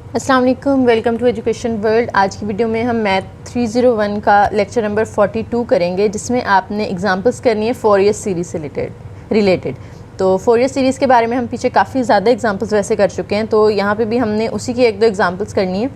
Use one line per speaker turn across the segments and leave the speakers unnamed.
अस्सलाम वालेकुम, welcome to education world. आज की वीडियो में हम मैथ 301 का लेक्चर नंबर 42 करेंगे, जिसमें आपने एग्जांपल्स करनी है फोरियर सीरीज़ से रिलेटेड। तो फोरियर सीरीज़ के बारे में हम पीछे काफ़ी ज़्यादा एग्जांपल्स वैसे कर चुके हैं, तो यहाँ पे भी हमने उसी की एक दो एग्जांपल्स करनी है।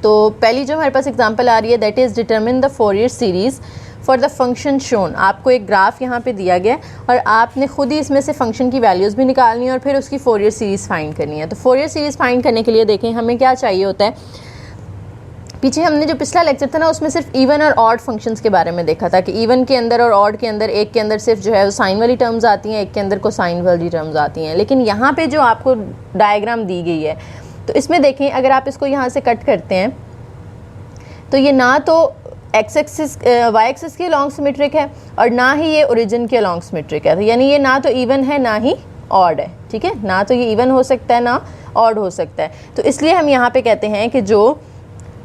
तो पहली जो हमारे पास एग्जांपल आ रही है that is determine the Fourier series for the function shown. आपको एक ग्राफ यहाँ पे दिया गया और आपने खुद ही इसमें से फंक्शन की वैल्यूज़ भी निकालनी है और फिर उसकी फोरियर सीरीज़ फाइंड करनी है। तो फोरियर सीरीज़ फाइंड करने के लिए देखें हमें क्या चाहिए होता है। पीछे हमने जो पिछला लेक्चर था ना, उसमें सिर्फ इवन और ऑड फंक्शंस के बारे में देखा था कि इवन के अंदर और ऑड के अंदर, एक के अंदर सिर्फ जो है वो साइन वाली टर्म्स आती हैं, एक के अंदर कोसाइन वाली टर्म्स आती हैं। लेकिन यहाँ पे जो आपको डायग्राम दी गई है, तो इसमें देखें अगर आप इसको यहाँ से कट करते हैं तो ये ना तो एक्स एक्सिस वाई एक्सिस के अलॉन्ग सिमेट्रिक है और ना ही ये ओरिजिन के अलॉन्ग सिमेट्रिक है। तो यानी ये ना तो इवन है ना ही ऑड है, ठीक है। ना तो ये इवन हो सकता है ना ऑड हो सकता है। तो इसलिए हम यहाँ पे कहते हैं कि जो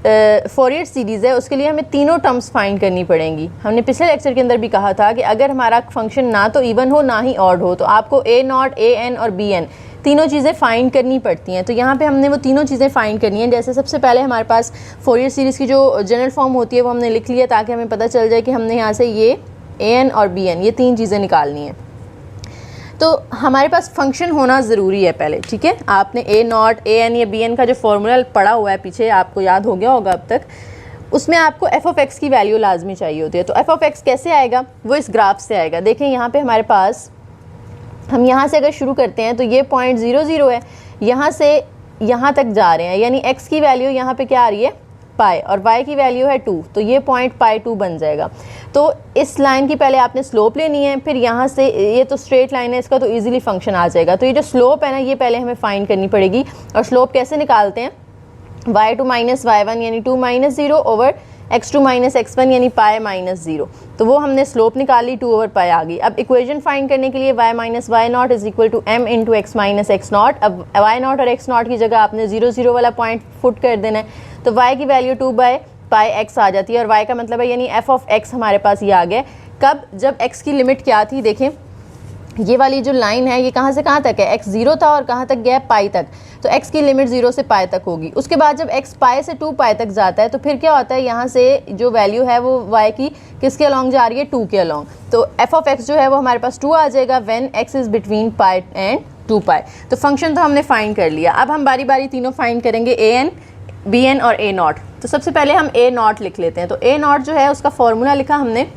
फोरियर सीरीज़ है उसके लिए हमें तीनों टर्म्स फाइंड करनी पड़ेंगी। हमने पिछले लेक्चर के अंदर भी कहा था कि अगर हमारा फंक्शन ना तो इवन हो ना ही ऑड हो तो आपको ए नॉट, ए एन और बी एन तीनों चीज़ें फाइंड करनी पड़ती हैं। तो यहाँ पे हमने वो तीनों चीज़ें फाइंड करनी है। जैसे सबसे पहले हमारे पास फोरियर सीरीज़ की जो जनरल फॉर्म होती है वो हमने लिख लिया, ताकि हमें पता चल जाए कि हमने यहाँ से ये ए एन और बी एन ये तीन चीज़ें निकालनी हैं। तो हमारे पास फंक्शन होना ज़रूरी है पहले, ठीक है। आपने ए नॉट, ए एन या बी एन का जो फॉर्मूला पढ़ा हुआ है पीछे, आपको याद हो गया होगा अब तक, उसमें आपको एफ ऑफ एक्स की वैल्यू लाजमी चाहिए होती है। तो एफ ऑफ एक्स कैसे आएगा, वो इस ग्राफ से आएगा। देखें यहाँ पे हमारे पास, हम यहाँ से अगर शुरू करते हैं तो ये पॉइंट 0 0 है, यहाँ से यहाँ तक जा रहे हैं, यानी x की वैल्यू यहाँ पे क्या आ रही है पाई और y की वैल्यू है 2, तो ये पॉइंट पाई 2 बन जाएगा। तो इस लाइन की पहले आपने स्लोप लेनी है, फिर यहाँ से ये तो स्ट्रेट लाइन है इसका, तो इजीली फंक्शन आ जाएगा। तो ये जो स्लोप है ना, ये पहले हमें फाइंड करनी पड़ेगी। और स्लोप कैसे निकालते हैं, y2 माइनस y1 यानी 2 minus 0 over x2 minus x1 यानी पाई माइनस 0। तो वो हमने स्लोप निकाली, 2 ओवर पाई आ गई। अब इक्वेशन फाइंड करने के लिए y minus y naught is equal to m into x minus x naught. अब y नॉट और x नॉट की जगह आपने 0 0 वाला पॉइंट फुट कर देना है। तो y की वैल्यू 2 बाई पाई x आ जाती है और y का मतलब है यानी f ऑफ x हमारे पास ये आ गया। कब, जब x की लिमिट क्या थी, देखें ये वाली जो लाइन है ये कहाँ से कहाँ तक है, x 0 था और कहाँ तक गया पाई तक। तो x की लिमिट 0 से पाई तक होगी। उसके बाद जब x पाई से 2 पाई तक जाता है तो फिर क्या होता है, यहाँ से जो वैल्यू है वो y की किसके अलॉन्ग जा रही है, 2 के अलॉन्ग। तो f ऑफ x जो है वो हमारे पास 2 आ जाएगा when x is between pi and 2 पाई। तो फंक्शन तो हमने फाइंड कर लिया। अब हम बारी बारी तीनों फाइंड करेंगे, ए एन, बी एन और ए नॉट। तो सबसे पहले हम ए नॉट लिख लेते हैं। तो ए नॉट जो है उसका फॉर्मूला लिखा हमने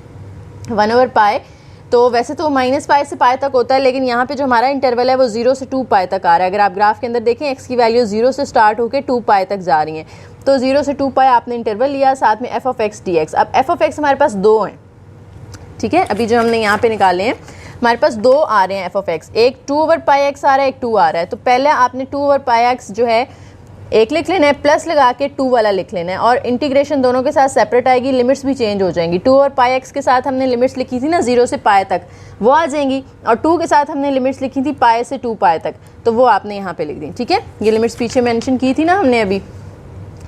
1 ओवर पाई। तो वैसे तो माइनस पाई से पाई तक होता है, लेकिन यहाँ पे जो हमारा इंटरवल है वो 0 से 2 पाई तक आ रहा है। अगर आप ग्राफ के अंदर देखें x की वैल्यू 0 से स्टार्ट होकर 2 पाई तक जा रही है। तो 0 से 2 पाई आपने इंटरवल लिया, साथ में F of x d x. अब एफ ऑफ एक्स हमारे पास 2 हैं, ठीक है। अभी जो हमने यहाँ पे निकाले हैं हमारे पास 2 आ रहे हैं एफ ऑफ एक्स। एक 2 ओवर पाई एक्स आ रहा है, एक 2 आ रहा है। तो पहले आपने 2 ओवर पाई एक्स जो है एक लिख लेना है, प्लस लगा के 2 वाला लिख लेना है और इंटीग्रेशन दोनों के साथ सेपरेट आएगी, लिमिट्स भी चेंज हो जाएंगी। 2 और पाई एक्स के साथ हमने लिमिट्स लिखी थी ना 0 से पाई तक, वो आ जाएंगी, और 2 के साथ हमने लिमिट्स लिखी थी पाई से 2 पाई तक, तो वो आपने यहाँ पे लिख दी, ठीक है। ये लिमिट्स पीछे मेंशन की थी ना हमने अभी,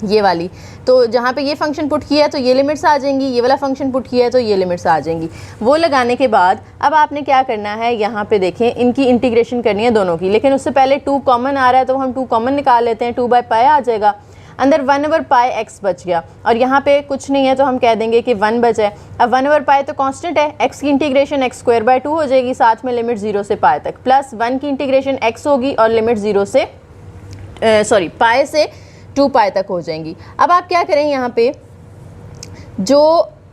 ये वाली। तो जहाँ पे ये फंक्शन पुट किया है तो ये लिमिट्स आ जाएंगी, ये वाला फंक्शन पुट किया है तो ये लिमिट्स आ जाएंगी। वो लगाने के बाद अब आपने क्या करना है, यहाँ पे देखें इनकी इंटीग्रेशन करनी है दोनों की, लेकिन उससे पहले 2 कॉमन आ रहा है तो हम 2 कॉमन निकाल लेते हैं। 2 बाई पाई आ जाएगा, अंदर 1 ओवर पाई एक्स बच गया और यहाँ पे कुछ नहीं है तो हम कह देंगे कि 1 बचा है। अब 1 ओवर पाई तो कांस्टेंट है, x की इंटीग्रेशन x स्क्वायर बाई 2 हो जाएगी, साथ में लिमिट 0 से पाई तक, प्लस 1 की इंटीग्रेशन x होगी और लिमिट 0 से पाई से 2 पाई तक हो जाएंगी। अब आप क्या करें, यहाँ पे जो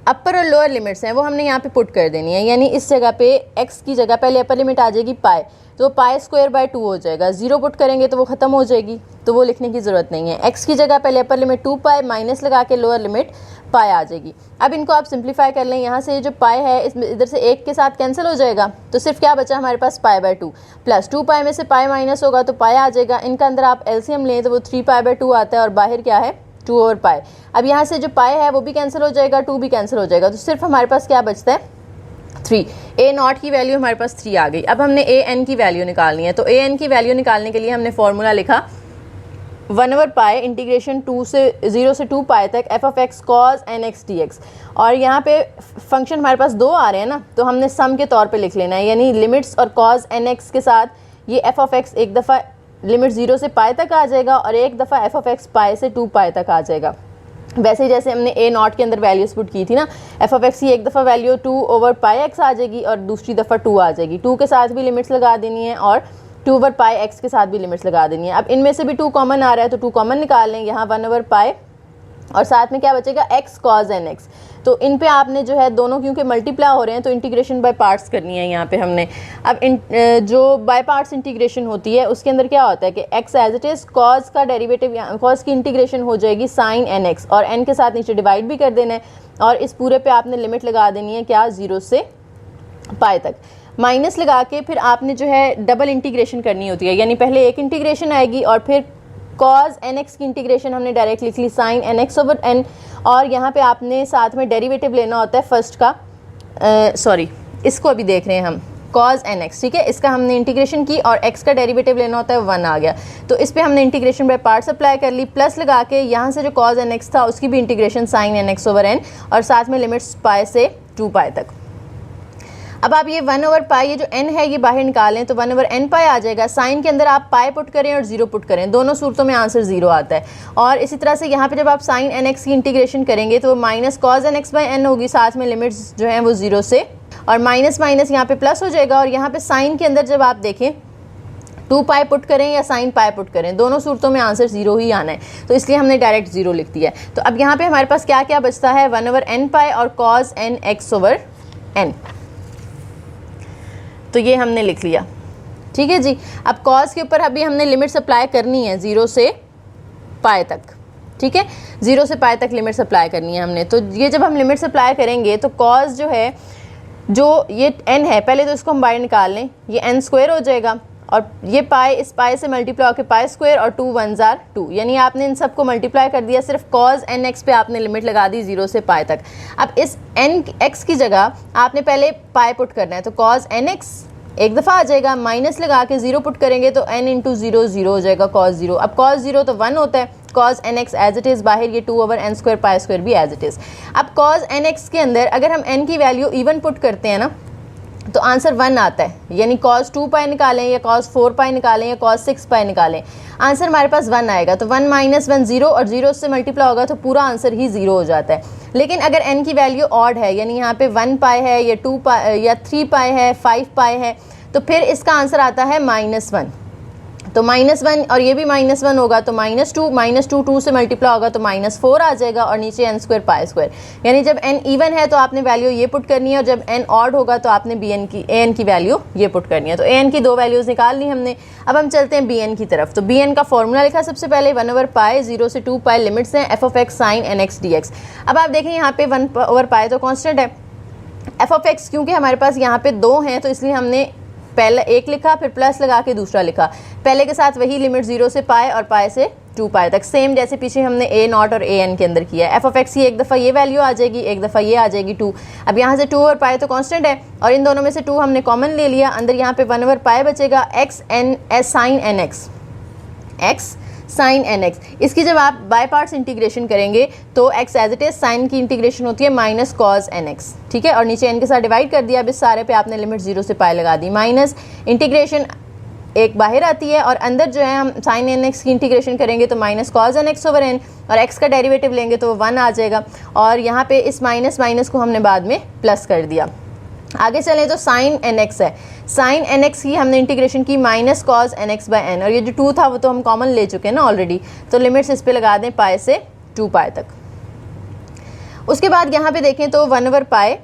अपर और लोअर लिमिट्स हैं वो हमने यहाँ पे पुट कर देनी है। यानी इस जगह पे x की जगह पहले अपर लिमिट आ जाएगी पाई, तो पाई स्क्वायर बाई 2 हो जाएगा। 0 पुट करेंगे तो वो ख़त्म हो जाएगी, तो वो लिखने की ज़रूरत नहीं है। x की जगह पहले अपर लिमिट 2 पाई, माइनस लगा के लोअर लिमिट पाई आ जाएगी। अब इनको आप सिंप्लीफाई कर लें, यहाँ से जो पाई है इसमें इधर से 1 के साथ कैंसिल हो जाएगा, तो सिर्फ क्या बचा हमारे पास पाई बाई 2, प्लस 2 पाई में से पाई माइनस होगा तो पाई आ जाएगा। इनका अंदर आप एलसीएम लें तो वो 3 पाई बाई 2 आता है और बाहर क्या है 2 ओवर पाई। अब यहाँ से जो पाई है वो भी कैंसिल हो जाएगा, 2 भी कैंसिल हो जाएगा, तो सिर्फ हमारे पास क्या बचता है 3। ए नॉट की वैल्यू हमारे पास 3 आ गई। अब हमने ए एन की वैल्यू निकालनी है। तो ए एन की वैल्यू निकालने के लिए हमने फॉर्मूला लिखा 1 ओवर पाई इंटीग्रेशन 0 से 2 पाई तक f of x cos n x d x. और यहाँ पे फंक्शन हमारे पास 2 आ रहे हैं ना, तो हमने सम के तौर पे लिख लेना है, यानी लिमिट्स और कॉज एन एक्स के साथ ये एफ ऑफ एक्स एक दफ़ा लिमिट 0 से पाई तक आ जाएगा और एक दफ़ा एफ ऑफ एक्स पाई से 2 पाई तक आ जाएगा। वैसे ही जैसे हमने ए नॉट के अंदर वैल्यूज पुट की थी ना, एफ ऑफ एक्स की एक दफ़ा वैल्यू 2 ओवर पाई एक्स आ जाएगी और दूसरी दफ़ा 2 आ जाएगी। 2 के साथ भी लिमिट्स लगा देनी है और 2 ओवर पाई एक्स के साथ भी लिमिट्स लगा देनी है। अब इनमें से भी 2 कॉमन आ रहा है तो 2 कॉमन निकाल लें, यहाँ 1 ओवर पाई और साथ में क्या बचेगा एक्स कॉज एन एक्स। तो इन पे आपने जो है दोनों क्योंकि मल्टीप्लाई हो रहे हैं तो इंटीग्रेशन बाय पार्ट्स करनी है यहाँ पे हमने। अब जो बाय पार्ट्स इंटीग्रेशन होती है उसके अंदर क्या होता है कि x as it is cos का डेरिवेटिव, कॉज की इंटीग्रेशन हो जाएगी साइन एन एक्स और एन के साथ नीचे डिवाइड भी कर देना है और इस पूरे पे आपने लिमिट लगा देनी है क्या 0 से पाई तक। माइनस लगा के फिर आपने जो है डबल इंटीग्रेशन करनी होती है, यानी पहले एक इंटीग्रेशन आएगी और फिर कॉज एन एक्स की इंटीग्रेशन हमने डायरेक्ट लिख ली sine n x over n और यहाँ पे आपने साथ में डेरिवेटिव लेना होता है फर्स्ट का, इसको अभी देख रहे हैं हम कॉज एन एक्स, ठीक है। इसका हमने इंटीग्रेशन की और एक्स का डेरिवेटिव लेना होता है 1 आ गया, तो इस पर हमने इंटीग्रेशन बाय पार्ट्स अप्लाई कर ली, प्लस लगा के यहाँ से जो कॉज एन एक्स था उसकी भी integration sine n x over n और साथ में लिमिट्स पाई से 2 पाई तक। अब आप ये 1 ओवर पाई, ये जो n है ये बाहर निकालें तो 1 ओवर n पाई आ जाएगा। साइन के अंदर आप पाई पुट करें और 0 पुट करें, दोनों सूरतों में आंसर 0 आता है। और इसी तरह से यहाँ पे जब आप साइन एन एक्स की इंटीग्रेशन करेंगे तो minus cos n x by n होगी, साथ में लिमिट्स जो हैं वो 0 से और माइनस माइनस यहाँ पे प्लस हो जाएगा। और यहाँ पे साइन के अंदर जब आप देखें 2 पाई पुट करें या साइन पाई पुट करें, दोनों सूरतों में आंसर 0 ही आना है, तो इसलिए हमने डायरेक्ट 0 लिख दिया है। तो अब यहाँ पे हमारे पास क्या क्या बचता है 1 ओवर n पाई और cos n x over n, तो ये हमने लिख लिया, ठीक है जी। अब कॉज के ऊपर अभी हमने लिमिट्स अप्लाई करनी है 0 से पाई तक, ठीक है, 0 से पाई तक लिमिट्स अप्लाई करनी है हमने। तो ये जब हम लिमिट्स अप्लाई करेंगे तो कॉज जो है, जो ये n है, पहले तो इसको हम बाहर निकाल लें, ये n स्क्वायर हो जाएगा और ये पाई इस पाई से मल्टीप्लाई होकर पाई स्क्वायर और 2 1s are 2, यानी आपने इन सबको मल्टीप्लाई कर दिया, सिर्फ कॉज एन एक्स पे आपने लिमिट लगा दी 0 से पाई तक। अब इस एन एक्स की जगह आपने पहले पाई पुट करना है, तो कॉज एन एक्स एक दफ़ा आ जाएगा, माइनस लगा के 0 पुट करेंगे तो n इंटू 0 0 हो जाएगा कॉज 0। अब कॉज 0 तो 1 होता है, cos n x as it is, बाहर ये 2 over n square pi square भी एज इट इज़। अब कॉज एन एक्स के अंदर अगर हम n की वैल्यू इवन पुट करते हैं ना तो आंसर 1 आता है, यानी cos 2 पाई निकालें या cos 4 पाई निकालें या cos 6 पाई निकालें, आंसर हमारे पास 1 आएगा। तो 1 माइनस 1 0 और 0 से मल्टीप्लाई होगा तो पूरा आंसर ही 0 हो जाता है। लेकिन अगर n की वैल्यू ऑड है, यानी यहाँ पे 1 पाई है या 2 पाई या 3 पाई है, 5 पाई है, तो फिर इसका आंसर आता है -1। तो -1 और ये भी -1 होगा तो -2 2 से मल्टीप्लाई होगा तो -4 आ जाएगा और नीचे n स्क्वायर पाई स्क्वायर, यानी जब n इवन है तो आपने वैल्यू ये पुट करनी है और जब n ऑड होगा तो आपने an की वैल्यू ये पुट करनी है। तो an की 2 वैल्यूज़ निकाल ली हमने। अब हम चलते हैं bn की तरफ। तो bn का फॉर्मूला लिखा सबसे पहले 1 ओवर पाई 0 से 2 पाई लिमिट्स हैं f of x sine n x d x. अब आप देखें यहाँ पे 1 ओवर पाई तो कॉन्स्टेंट है, f ऑफ एक्स क्योंकि हमारे पास यहाँ पे 2 हैं तो इसलिए हमने पहले एक लिखा फिर प्लस लगा के दूसरा लिखा, पहले के साथ वही लिमिट 0 से पाई और पाई से 2 पाई तक, सेम जैसे पीछे हमने a नॉट और a n के अंदर किया है। f ऑफ एक्स की एक दफ़ा ये वैल्यू आ जाएगी, एक दफ़ा ये आ जाएगी 2। अब यहाँ से 2 ओवर पाई तो कांस्टेंट है और इन दोनों में से 2 हमने कॉमन ले लिया, अंदर यहाँ पे 1 ओवर पाई बचेगा x n s sine n x, x sine n x. इसकी जब आप बाय पार्ट्स इंटीग्रेशन करेंगे तो x as it is, sine की इंटीग्रेशन होती है माइनस कॉज एन एक्स, ठीक है, और नीचे n के साथ डिवाइड कर दिया। अब इस सारे पे आपने लिमिट 0 से पाई लगा दी, माइनस इंटीग्रेशन एक बाहर आती है और अंदर जो है हम साइन एन एक्स की इंटीग्रेशन करेंगे तो minus cos n x over n और x का डेरिवेटिव लेंगे तो 1 आ जाएगा और यहाँ पे इस माइनस माइनस को हमने बाद में प्लस कर दिया। आगे चलें तो साइन एन एक्स है, साइन एन एक्स की हमने इंटीग्रेशन की minus cos n x by n और ये जो 2 था वो तो हम कॉमन ले चुके हैं ना ऑलरेडी, तो लिमिट्स इस पे लगा दें पाई से 2 पाई तक। उसके बाद यहाँ पे देखें तो 1 ओवर पाई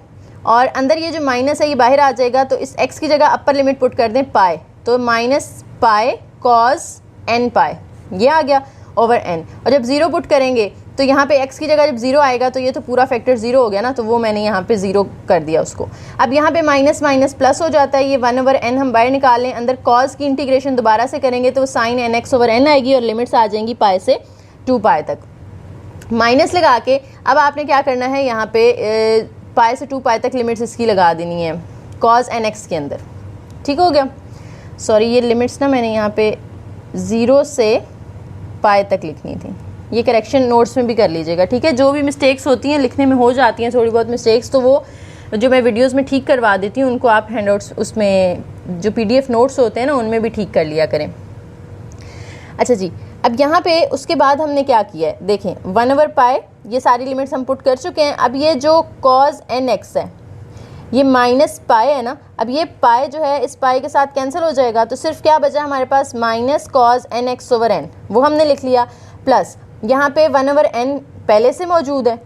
और अंदर ये जो माइनस है ये बाहर आ जाएगा, तो इस x की जगह अपर लिमिट पुट कर दें पाई, तो माइनस पाई कॉज एन पाई ये आ गया ओवर n। और जब 0 पुट करेंगे तो यहाँ पे x की जगह जब 0 आएगा तो ये तो पूरा फैक्टर 0 हो गया ना, तो वो मैंने यहाँ पे 0 कर दिया उसको। अब यहाँ पे माइनस माइनस प्लस हो जाता है, ये 1 ओवर n हम बाहर निकाल लें, अंदर कॉज की इंटीग्रेशन दोबारा से करेंगे तो sine n x over n आएगी और लिमिट्स आ जाएंगी पाई से 2 पाई तक। माइनस लगा के अब आपने क्या करना है, यहाँ पे पाई से 2 पाई तक लिमिट्स इसकी लगा देनी है कॉज एन एक्स के अंदर, ठीक हो गया। सॉरी ये लिमिट्स ना मैंने यहाँ पे 0 से पाई तक लिखनी थी, ये करेक्शन नोट्स में भी कर लीजिएगा, ठीक है। जो भी मिस्टेक्स होती हैं लिखने में हो जाती हैं थोड़ी बहुत मिस्टेक्स, तो वो जो मैं वीडियोस में ठीक करवा देती हूँ उनको आप हैंडआउट्स उसमें जो PDF नोट्स होते हैं ना उनमें भी ठीक कर लिया करें। अच्छा जी, अब यहाँ पे उसके बाद हमने क्या किया है, देखें 1/पाई, ये सारी लिमिट्स हम पुट कर चुके हैं। अब ये जो cos nx है ये माइनस पाई है ना, अब ये पाई जो है इस पाई के साथ कैंसिल हो जाएगा, तो सिर्फ क्या बचा हमारे पास माइनस cos nx/n, वो हमने लिख लिया, प्लस यहाँ पे 1/n पहले से मौजूद है।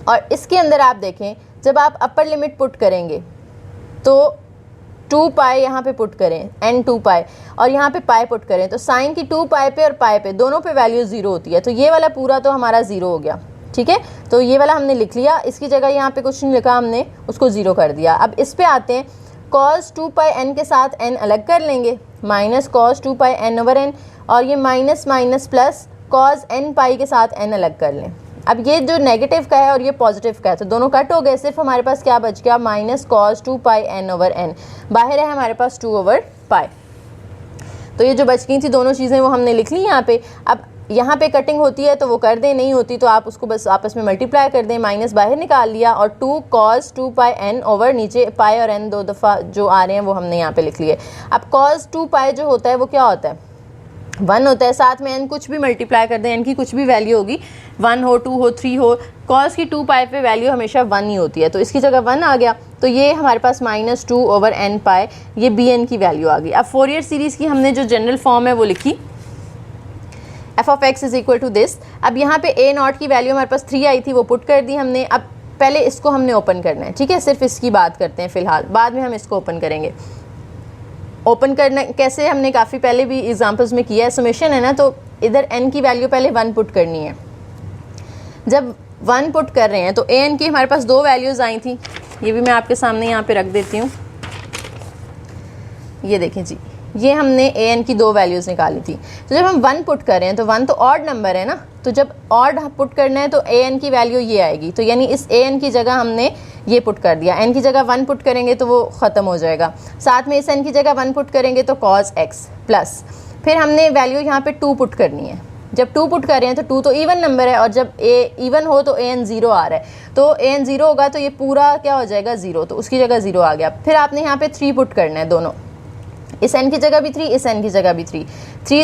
और इसके अंदर आप देखें जब आप अपर लिमिट पुट करेंगे तो 2 पाई यहाँ पे पुट करें, n 2 पाई, और यहाँ पे पाई पुट करें तो साइन की 2 पाई पे और पाई पे दोनों पे वैल्यू 0 होती है, तो ये वाला पूरा तो हमारा 0 हो गया। ठीक है, तो ये वाला हमने लिख लिया, इसकी जगह यहाँ पे कुछ नहीं लिखा, हमने उसको 0 कर दिया। अब इस पे आते हैं, cos 2 पाई n के साथ n अलग कर लेंगे, माइनस cos 2 पाई n/n, और ये minus minus plus cos n पाई के साथ n अलग कर लें। अब ये जो नेगेटिव का है और ये पॉजिटिव का है तो दोनों कट हो गए, सिर्फ हमारे पास क्या बच गया, माइनस cos 2 पाई n/n, बाहर है हमारे पास 2/पाई। तो ये जो बच गई थी दोनों चीज़ें वो हमने लिख ली यहाँ पे। अब यहाँ पे कटिंग होती है तो वो कर दें, नहीं होती तो आप उसको बस आपस में मल्टीप्लाई कर दें, माइनस बाहर निकाल लिया, और 2 cos 2 पाई n ओवर नीचे पाई और n दो दफ़ा जो आ रहे हैं वो हमने यहाँ पे लिख लिए। अब cos 2 पाई जो होता है वो क्या होता है, 1 होता है, साथ में n कुछ भी मल्टीप्लाई कर दें, n की कुछ भी वैल्यू होगी, 1 हो 2 हो 3 हो, cos की 2 पाई पे वैल्यू हमेशा 1 ही होती है, तो इसकी जगह 1 आ गया, तो ये हमारे पास -2/n पाई, ये bn की वैल्यू आ गई। अब फोरियर सीरीज़ की हमने जो जनरल फॉर्म है वो लिखी, f(x) = दिस। अब यहाँ पे a0 की वैल्यू हमारे पास 3 आई थी, वो पुट कर दी हमने। अब पहले इसको हमने ओपन करना है, ठीक है, सिर्फ इसकी बात करते हैं फ़िलहाल, बाद में हम इसको ओपन करेंगे। ओपन करना कैसे, हमने काफ़ी पहले भी एग्जांपल्स में किया है, समेशन है ना, तो इधर n की वैल्यू पहले 1 पुट करनी है। जब 1 पुट कर रहे हैं तो an की हमारे पास 2 वैल्यूज़ आई थी, ये भी मैं आपके सामने यहाँ पे रख देती हूँ। ये देखें जी, ये हमने an की 2 वैल्यूज़ निकाली थी। तो जब हम 1 पुट कर रहे हैं तो 1 तो ऑड नंबर है ना, तो जब ऑड पुट करना है तो an की वैल्यू ये आएगी, तो यानी इस an की जगह हमने ये पुट कर दिया, n की जगह 1 पुट करेंगे तो वो ख़त्म हो जाएगा, साथ में इस n की जगह 1 पुट करेंगे तो cos x, प्लस फिर हमने वैल्यू यहाँ पे 2 पुट करनी है। जब 2 पुट कर रहे हैं तो 2 तो इवन नंबर है, और जब a इवन हो तो an 0 आ रहा है, तो an 0 होगा तो ये पूरा क्या हो जाएगा 0, तो उसकी जगह 0 आ गया। फिर आपने यहाँ पे 3 पुट करना है, दोनों, इस n की जगह भी 3, इस n की जगह भी 3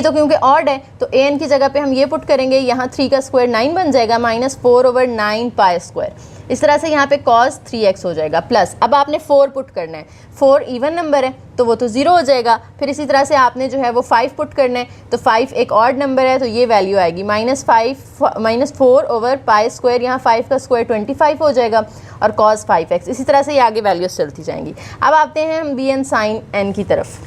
तो क्योंकि ऑड है तो an की जगह पे हम ये पुट करेंगे, यहाँ 3 का स्क्वायर 9 बन जाएगा, -4/9 पाई स्क्वायर। इस तरह से यहाँ पे cos 3x हो जाएगा, प्लस अब आपने 4 पुट करना है, 4 इवन नंबर है तो वो तो 0 हो जाएगा। फिर इसी तरह से आपने जो है वो 5 पुट करना है, तो 5 एक ऑड नंबर है तो ये वैल्यू आएगी -4/पाई स्क्वायर, यहाँ 5 का स्क्वायर 25 हो जाएगा, और cos 5x। इसी तरह से ये आगे वैल्यूज चलती जाएंगी। अब आते हैं हम bn sin n की तरफ,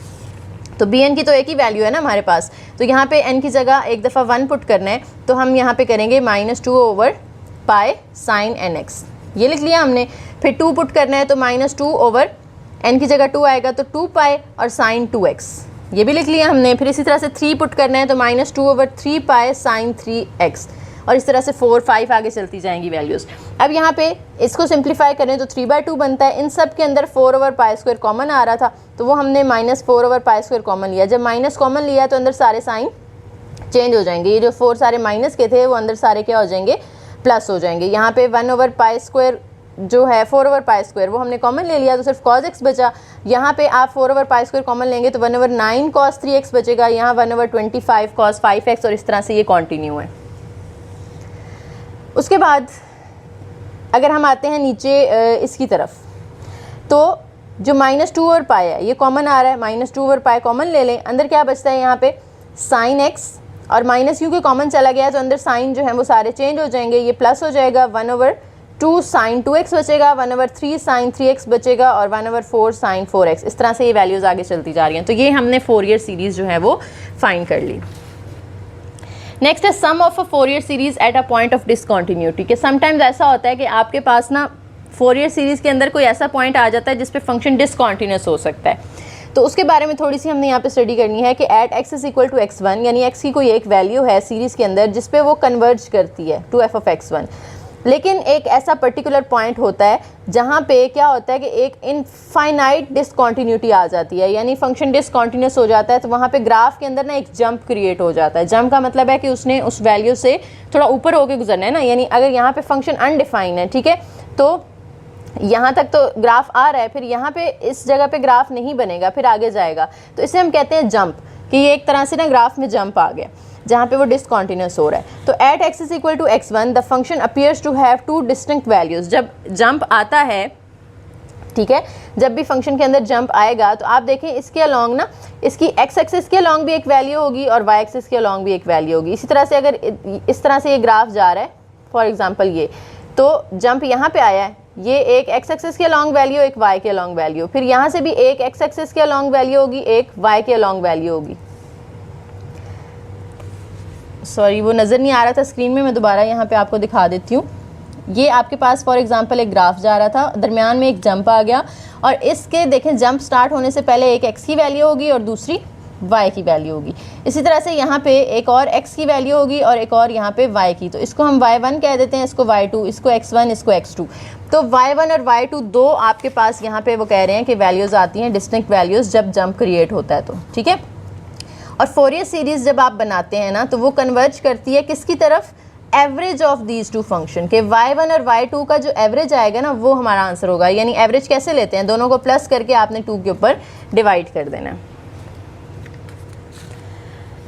तो bn की तो एक ही वैल्यू है ना हमारे पास, तो यहाँ पे n की जगह एक दफ़ा 1 पुट करना है, तो हम यहाँ पे करेंगे -2/पाई sin nx, ये लिख लिया हमने। फिर 2 पुट करना है तो -2/n की जगह 2 आएगा तो 2 पाई और sin 2x, ये भी लिख लिया हमने। फिर इसी तरह से 3 पुट करना है तो -2/3 पाई sin 3x, और इस तरह से 4 5 आगे चलती जाएंगी वैल्यूज़। अब यहाँ पे इसको सिंप्लीफाई करें तो 3/2 बनता है, इन सब के अंदर 4/पाई² कॉमन आ रहा था तो वो हमने -4/पाई² कॉमन लिया। जब माइनस कॉमन लिया तो अंदर सारे साइन चेंज हो जाएंगे, ये जो 4 सारे माइनस के थे वो अंदर सारे क्या हो जाएंगे, प्लस हो जाएंगे। यहाँ पे 1/पाई² जो है 4/पाई² वो हमने कॉमन ले लिया तो सिर्फ cos x बचा। यहाँ पे आप 4/पाई² कॉमन लेंगे तो 1/9 cos 3x बचेगा, यहाँ 1/25 cos 5x, और इस तरह से ये कॉन्टीन्यू है। उसके बाद अगर हम आते हैं नीचे इसकी तरफ, तो जो -2/पाई है ये कॉमन आ रहा है, -2/पाई कॉमन ले लें, अंदर क्या बचता है यहाँ पे sin x, और माइनस क्योंकि कॉमन चला गया तो अंदर साइन जो है वो सारे चेंज हो जाएंगे, ये प्लस हो जाएगा, 1/2 sin 2x बचेगा, 1/3 sin 3x बचेगा, और 1/4 sin 4x। इस तरह से ये वैल्यूज़ आगे चलती जा रही हैं। तो ये हमने फोरियर सीरीज़ जो है वो फाइंड कर ली। नेक्स्ट है sum of a Fourier series at a point of discontinuity, कि समटाइम्स ऐसा होता है कि आपके पास ना फोरियर सीरीज़ के अंदर कोई ऐसा पॉइंट आ जाता है जिस पे फंक्शन डिसकॉन्टीन्यूस हो सकता है, तो उसके बारे में थोड़ी सी हमने यहाँ पे स्टडी करनी है कि एट x = x1, यानी x की कोई एक वैल्यू है सीरीज़ के अंदर जिस पे वो कन्वर्ज करती है टू f(x1), लेकिन एक ऐसा पर्टिकुलर पॉइंट होता है जहाँ पे क्या होता है कि एक इनफाइनाइट डिसकॉन्टीन्यूटी आ जाती है, यानी फंक्शन डिसकॉन्टीन्यूस हो जाता है, तो वहाँ पे ग्राफ के अंदर ना एक जंप क्रिएट हो जाता है। जंप का मतलब है कि उसने उस वैल्यू से थोड़ा ऊपर होकर गुजरना है ना, यानी अगर यहाँ पे फंक्शन अनडिफाइन है, ठीक है, तो यहाँ तक तो ग्राफ आ रहा है, फिर यहाँ पे इस जगह पे ग्राफ नहीं बनेगा, फिर आगे जाएगा, तो इसे हम कहते हैं जंप, कि ये एक तरह से ना ग्राफ में जंप आ गया जहाँ पे वो डिसकंटिन्यूअस हो रहा है। तो at x is equal to x1 the function appears to have two distinct values. जब जंप आता है, ठीक है, जब भी फंक्शन के अंदर जंप आएगा तो आप देखें इसके अलॉन्ग ना, इसकी x एक्सिस के अलॉन्ग भी एक वैल्यू होगी और y एक्सिस के अलॉन्ग भी एक वैल्यू होगी। इसी तरह से अगर इस तरह से ये ग्राफ जा रहा है, फॉर एग्जांपल ये, तो जंप यहाँ पे आया है, ये एक x एक्सिस के अलॉन्ग वैल्यू, एक y के अलॉन्ग वैल्यू, फिर यहाँ से भी एक x एक्सिस के अलॉन्ग वैल्यू होगी, एक y के अलॉन्ग वैल्यू होगी। सॉरी वो नज़र नहीं आ रहा था स्क्रीन में, मैं दोबारा यहाँ पे आपको दिखा देती हूँ। ये आपके पास फॉर एग्जांपल एक ग्राफ जा रहा था, दरमियान में एक जंप आ गया, और इसके देखें जंप स्टार्ट होने से पहले एक x की वैल्यू होगी और दूसरी y की वैल्यू होगी। इसी तरह से यहाँ पे एक और x की वैल्यू होगी और एक और यहाँ पे y की, तो इसको हम y1 कह देते हैं, इसको y2, इसको x1, इसको x2। तो y1 और y2 दो आपके पास यहाँ पे वो कह रहे हैं कि वैल्यूज़ आती हैं, डिस्टिंक्ट वैल्यूज़, जब जंप क्रिएट होता है तो, ठीक है। और फोरियर सीरीज़ जब आप बनाते हैं ना, तो वो कन्वर्ज करती है किसकी तरफ, average of these two function के y1 और y2 का जो एवरेज आएगा ना, वो हमारा आंसर होगा। यानी एवरेज कैसे लेते हैं, दोनों को प्लस करके आपने 2 के ऊपर डिवाइड कर देना है।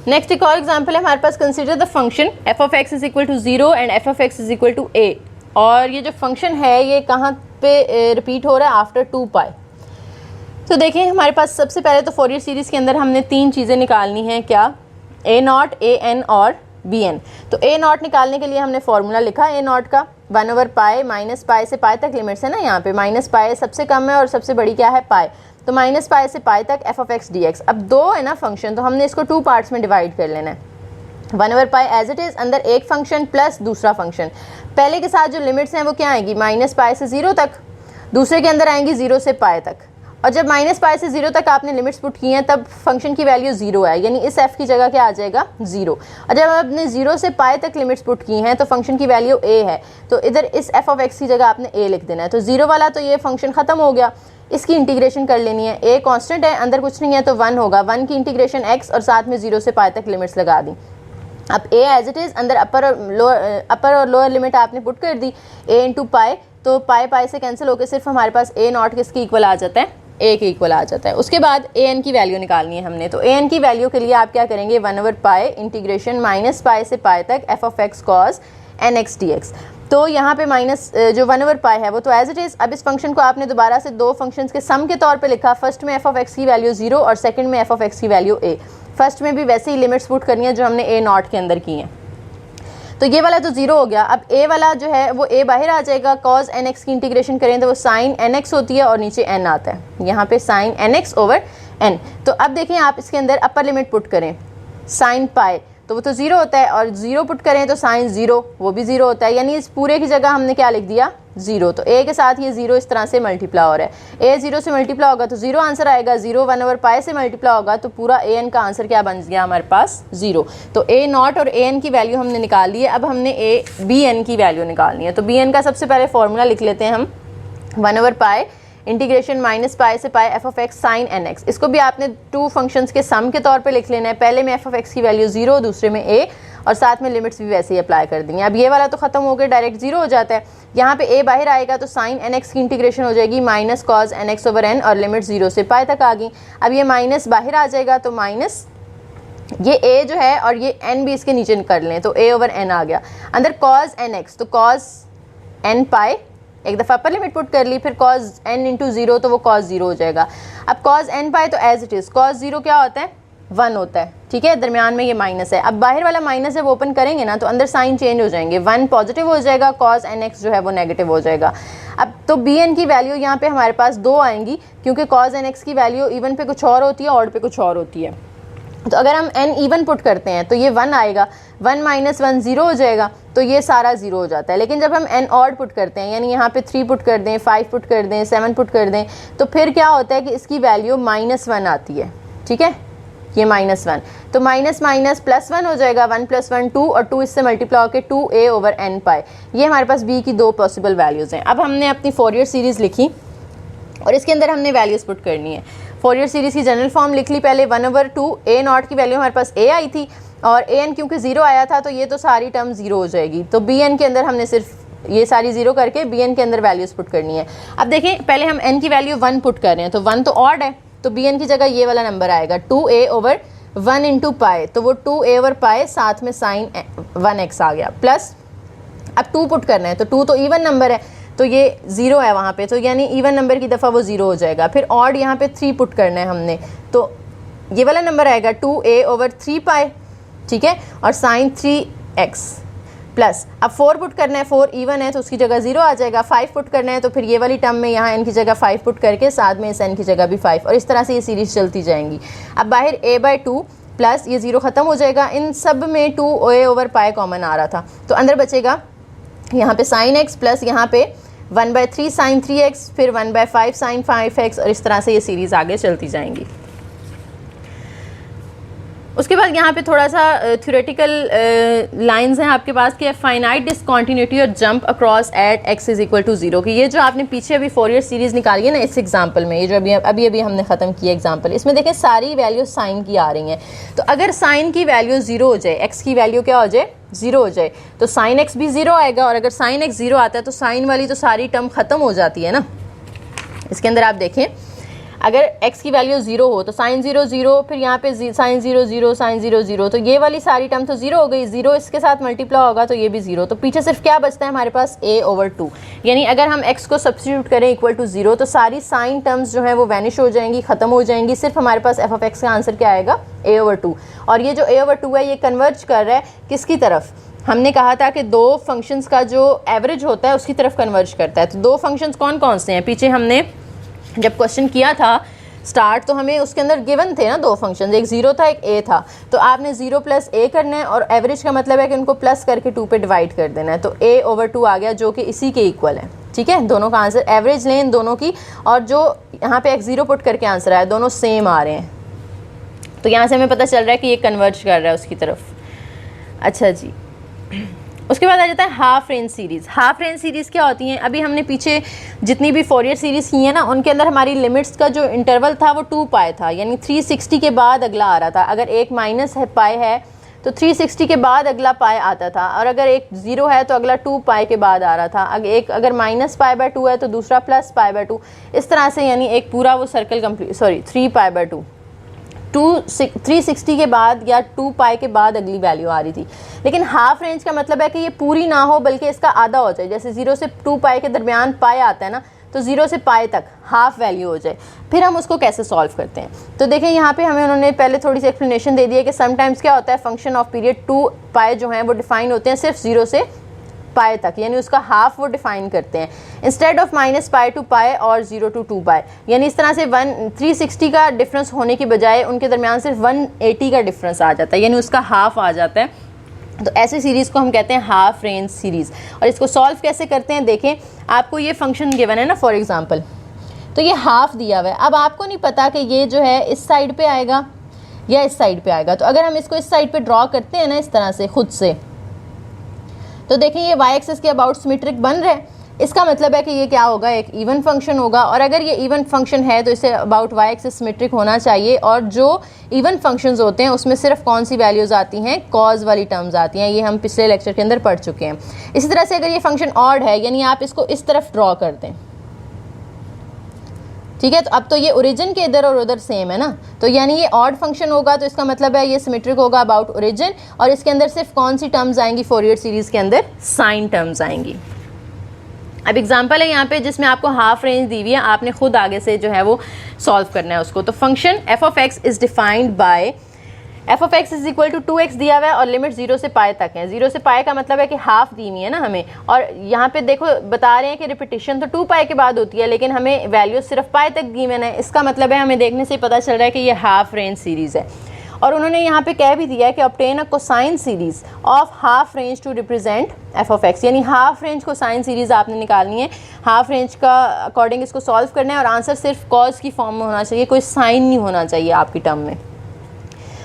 नेक्स्ट एक और एग्जांपल है हमारे पास, consider the function f of x is equal to 0 and f of x is equal to a। और ये जो फंक्शन है ये कहाँ पे रिपीट हो रहा है, आफ्टर 2 पाई। तो देखें हमारे पास सबसे पहले तो फोरियर सीरीज़ के अंदर हमने 3 चीज़ें निकालनी हैं, क्या, a0, an और bn। तो a0 निकालने के लिए हमने फार्मूला लिखा a0 का 1/पाई, माइनस पाई से पाई तक लिमिट्स है ना, यहाँ पे माइनस पाई सबसे कम है और सबसे बड़ी क्या है, पाई, तो माइनस पाई से पाई तक f ऑफ x dx। अब 2 है ना फंक्शन, तो हमने इसको 2 पार्ट्स में डिवाइड कर लेना है। 1/पाई एज इट इज़, अंदर एक फंक्शन प्लस दूसरा फंक्शन। पहले के साथ जो लिमिट्स हैं वो क्या आएंगी, माइनस पाई से 0 तक, दूसरे के अंदर आएंगी 0 से पाई तक। और जब माइनस पाई से 0 तक आपने लिमिट्स पुट की हैं तब फंक्शन की वैल्यू 0 है, यानी इस f की जगह क्या आ जाएगा, 0। और जब आपने 0 से पाई तक लिमिट्स पुट की हैं तो फंक्शन की वैल्यू a है, तो इधर इस f ऑफ x की जगह आपने a लिख देना है। तो 0 वाला तो ये फंक्शन ख़त्म हो गया, इसकी इंटीग्रेशन कर लेनी है। a कांस्टेंट है, अंदर कुछ नहीं है तो 1 होगा, 1 की इंटीग्रेशन x और साथ में 0 से पाई तक लिमिट्स लगा दी। अब a एज इट इज़, अंदर अपर और लोअर लिमिट आपने पुट कर दी, a इंटू पाई, तो पाई से कैंसिल होकर सिर्फ हमारे पास a0 किसके इक्वल आ जाता है, a के इक्वल आ जाता है। उसके बाद an की वैल्यू निकालनी है हमने, तो an की वैल्यू के लिए आप क्या करेंगे, 1/पाई इंटीग्रेशन माइनस पाई से पाई तक f of x cos nx dx। तो यहाँ पे माइनस जो 1/पाई है वो तो एज इट इज़। अब इस फंक्शन को आपने दोबारा से 2 फंक्शंस के सम के तौर पे लिखा, फर्स्ट में f ऑफ x की वैल्यू 0 और सेकंड में f ऑफ x की वैल्यू a। फर्स्ट में भी वैसे ही लिमिट्स पुट करनी है जो हमने a0 के अंदर की हैं। तो ये वाला तो 0 हो गया। अब a वाला जो है वो a बाहर आ जाएगा, cos nx की इंटीग्रेशन करें तो वो sin nx होती है और नीचे n आता है, यहाँ पे sin nx ओवर n। तो अब देखें आप इसके अंदर अपर लिमिट पुट करें, sin पाई तो वो तो 0 होता है, और 0 पुट करें तो sin 0 वो भी 0 होता है, यानी इस पूरे की जगह हमने क्या लिख दिया, 0। तो a के साथ ये 0 इस तरह से मल्टीप्लाई हो रहा है, a 0 से मल्टीप्लाई होगा तो 0 आंसर आएगा, 0 1/पाई से मल्टीप्लाई होगा तो पूरा an का आंसर क्या बन गया हमारे पास, 0। तो a0 और an की वैल्यू हमने निकाल ली है। अब हमने bn की वैल्यू निकालनी है, तो bn का सबसे पहले फॉर्मूला लिख लेते हैं हम, 1/पाई इंटीग्रेशन माइनस पाई से pi f of x sine nx। इसको भी आपने 2 फंक्शंस के सम के तौर पे लिख लेना है, पहले में f ऑफ x की वैल्यू 0, दूसरे में a, और साथ में लिमिट्स भी वैसे ही अप्लाई कर देंगे। अब ये वाला तो खत्म हो गया, डायरेक्ट 0 हो जाता है, यहाँ पे a बाहर आएगा तो साइन nx की इंटीग्रेशन हो जाएगी minus cause nx over n, और लिमिट 0 से पाई तक आ गई। अब ये माइनस बाहर आ जाएगा तो माइनस ये a जो है और ये n भी इसके नीचे कर लें तो a ओवर n आ गया, अंदर कॉज nx तो कॉज n पाई, एक दफ़ा अपर लिमिट पुट कर ली, फिर कॉज n इंटू 0 तो वो कॉज 0 हो जाएगा। अब कॉज n पाई तो एज इट इज़, कॉज 0 क्या होता है, 1 होता है, ठीक है, दरमियान में ये माइनस है। अब बाहर वाला माइनस जब ओपन करेंगे ना तो अंदर साइन चेंज हो जाएंगे, 1 पॉजिटिव हो जाएगा, कॉज nx जो है वो नेगेटिव हो जाएगा। अब तो bn की वैल्यू यहाँ पे हमारे पास 2 आएंगी, क्योंकि कॉज nx की वैल्यू इवन पे कुछ और होती है, ऑड पे कुछ और होती है। तो अगर हम n इवन पुट करते हैं तो ये 1 आएगा, 1 माइनस 1 0 हो जाएगा, तो ये सारा 0 हो जाता है। लेकिन जब हम n ऑड पुट करते हैं, यानी यहाँ पे 3 पुट कर दें, 5 पुट कर दें, 7 पुट कर दें, तो फिर क्या होता है कि इसकी वैल्यू -1 आती है, ठीक है, ये -1, तो माइनस माइनस प्लस 1 हो जाएगा, 1 + 1 2, और 2 इससे मल्टीप्लाई होकर 2a ओवर n पाई। ये हमारे पास b की 2 पॉसिबल वैल्यूज़ हैं। अब हमने अपनी फोरियर सीरीज़ लिखी और इसके अंदर हमने वैल्यूज़ पुट करनी है। फोरियर सीरीज़ की जनरल फॉर्म लिख ली पहले, 1/2 a0 की वैल्यू हमारे पास a आई थी, और an क्योंकि 0 आया था तो ये तो सारी टर्म 0 हो जाएगी। तो bn के अंदर हमने सिर्फ ये सारी ज़ीरो करके bn के अंदर वैल्यूज़ पुट करनी है। अब देखें पहले हम n की वैल्यू 1 पुट कर रहे हैं, तो 1 तो ऑड है, तो bn की जगह ये वाला नंबर आएगा 2a/1 इंटू पाई, तो वो 2a/पाई साथ में साइन 1x आ गया, प्लस अब 2 पुट करना है, तो 2 तो इवन नंबर है तो ये 0 है वहाँ पे, तो यानी इवन नंबर की दफ़ा वो 0 हो जाएगा। फिर ऑड यहाँ पे 3 पुट करना है हमने, तो ये वाला नंबर आएगा 2a/3 पाई, ठीक है, और साइन 3x, प्लस अब 4 पुट करना है, 4 इवन है तो उसकी जगह 0 आ जाएगा। 5 पुट करना है तो फिर ये वाली टर्म में यहाँ n की जगह 5 पुट करके साथ में इस n की जगह भी 5, और इस तरह से ये सीरीज़ चलती जाएंगी। अब बाहर a/2 प्लस ये 0 ख़त्म हो जाएगा, इन सब में 2a/पाई कॉमन आ रहा था, तो अंदर बचेगा यहाँ पे साइन x प्लस यहाँ पे 1/3 साइन 3x, फिर 1/5 साइन 5x, और इस तरह से ये सीरीज़ आगे चलती जाएंगी। उसके बाद यहाँ पे थोड़ा सा थ्योरेटिकल लाइंस हैं आपके पास कि फाइनाइट डिसकंटिन्यूटी और jump across at x is equal to 0 कि ये जो आपने पीछे अभी फोरियर सीरीज़ निकाली है ना इस एग्जांपल में, ये जो अभी हमने ख़त्म किया एग्जांपल, इसमें देखें सारी वैल्यू साइन की आ रही हैं। तो अगर साइन की वैल्यू 0 हो जाए, x की वैल्यू क्या हो जाए 0 हो जाए, तो साइन x भी 0 आएगा, और अगर साइन x 0 आता है तो साइन वाली तो सारी टर्म ख़त्म हो जाती है ना। इसके अंदर आप देखें अगर x की वैल्यू 0 हो तो साइन 0 0, फिर यहाँ पे साइन 0 0 साइन 0 0, तो ये वाली सारी टर्म तो 0 हो गई, 0 इसके साथ मल्टीप्लाई होगा तो ये भी 0, तो पीछे सिर्फ क्या बचता है हमारे पास a/2, यानी अगर हम x को सब्स्टिट्यूट करें इक्वल टू 0 तो सारी साइन टर्म्स जो है वो वैनिश हो जाएंगी, ख़त्म हो जाएंगी, सिर्फ हमारे पास f(x) का आंसर क्या आएगा a/2। और ये जो a/2 है ये कन्वर्ज कर रहा है किसकी तरफ, हमने कहा था कि दो फंक्शंस का जो एवरेज होता है उसकी तरफ कन्वर्ज करता है। तो दो फंक्शंस कौन कौन से हैं, पीछे हमने जब क्वेश्चन किया था स्टार्ट तो हमें उसके अंदर गिवन थे ना दो फंक्शन, एक 0 था एक a था, तो आपने 0 प्लस a करना है, और एवरेज का मतलब है कि उनको प्लस करके 2 पे डिवाइड कर देना है, तो a/2 आ गया जो कि इसी के इक्वल है, ठीक है। दोनों का आंसर एवरेज लें इन दोनों की, और जो यहाँ पे x0 पुट करके आंसर आया दोनों सेम आ रहे हैं, तो यहाँ से हमें पता चल रहा है कि ये कन्वर्ज कर रहा है उसकी तरफ। अच्छा जी, उसके बाद आ जाता है half range series. Half range series क्या होती हैं, अभी हमने पीछे जितनी भी फोरियर सीरीज़ की है ना उनके अंदर हमारी लिमिट्स का जो इंटरवल था वो 2 पाई था, यानी 360 के बाद अगला आ रहा था। अगर एक माइनस है पाई है तो 360 के बाद अगला पाई आता था, और अगर एक 0 है तो अगला 2 पाई के बाद आ रहा था। अगर -π/2 है तो दूसरा +π/2, इस तरह से, यानी एक पूरा वो सर्कल कंप्लीट, सॉरी 3π/2, 360 के बाद या 2 पाई के बाद अगली वैल्यू आ रही थी। लेकिन हाफ रेंज का मतलब है कि ये पूरी ना हो बल्कि इसका आधा हो जाए, जैसे 0 से 2 पाई के दरमियान पाई आता है ना, तो 0 से पाई तक हाफ वैल्यू हो जाए। फिर हम उसको कैसे सॉल्व करते हैं, तो देखें यहाँ पे हमें उन्होंने पहले थोड़ी सी एक्सप्लेनेशन दे दी है कि समटाइम्स क्या होता है फंक्शन ऑफ पीरियड 2 पाई जो हैं वो डिफाइन होते हैं सिर्फ 0 से पाई तक, यानी उसका हाफ वो डिफाइन करते हैं इंस्टेड ऑफ -π to पाई और 0 to 2 पाई, यानी इस तरह से 360 का डिफरेंस होने की बजाय उनके दरमियान सिर्फ 180 का डिफरेंस आ जाता है, यानी उसका हाफ आ जाता है। तो ऐसे सीरीज़ को हम कहते हैं हाफ रेंज सीरीज़। और इसको सॉल्व कैसे करते हैं, देखें आपको ये फंक्शन गिवन है ना फॉर एग्जांपल, तो ये हाफ दिया हुआ है, अब आपको नहीं पता कि ये जो है इस साइड पे आएगा या इस साइड पे आएगा, तो अगर हम इसको इस साइड पे ड्रॉ करते हैं ना इस तरह से खुद से, तो देखें ये y एक्सिस के अबाउट सिमेट्रिक बन रहा है, इसका मतलब है कि ये क्या होगा, एक इवन फंक्शन होगा, और अगर ये इवन फंक्शन है तो इसे अबाउट y एक्सिस सिमेट्रिक होना चाहिए। और जो इवन फंक्शंस होते हैं उसमें सिर्फ कौन सी वैल्यूज़ आती हैं, कॉज वाली टर्म्स आती हैं, ये हम पिछले लेक्चर के अंदर पढ़ चुके हैं। इसी तरह से अगर ये फंक्शन ऑड है, यानी आप इसको इस तरफ ड्रॉ कर दें, ठीक है, तो अब तो ये ओरिजिन के इधर और उधर सेम है ना, तो यानी ये ऑड फंक्शन होगा, तो इसका मतलब है ये सिमेट्रिक होगा अबाउट ओरिजिन, और इसके अंदर सिर्फ कौन सी टर्म्स आएंगी, फोरियर सीरीज़ के अंदर साइन टर्म्स आएंगी। अब एग्जांपल है यहाँ पे जिसमें आपको हाफ रेंज दी हुई है, आपने खुद आगे से जो है वो सॉल्व करना है उसको। तो function f(x) is defined by f(x) is equal to 2x दिया हुआ है और लिमिट 0 से पाई तक है। 0 से पाई का मतलब है कि हाफ दी हुई है ना हमें, और यहाँ पे देखो बता रहे हैं कि रिपीटिशन तो 2 पाई के बाद होती है, लेकिन हमें वैल्यू सिर्फ पाई तक गिवन है, इसका मतलब है हमें देखने से पता चल रहा है कि ये हाफ रेंज सीरीज़ है। और उन्होंने यहाँ पे कह भी दिया है कि obtain a cosine series of half range to represent f(x), यानी हाफ रेंज कोसाइन सीरीज़ आपने निकालनी है, हाफ रेंज का अकॉर्डिंग इसको सॉल्व करना है, और आंसर सिर्फ कॉज की फॉर्म में होना चाहिए, कोई साइन नहीं होना चाहिए आपकी टर्म में।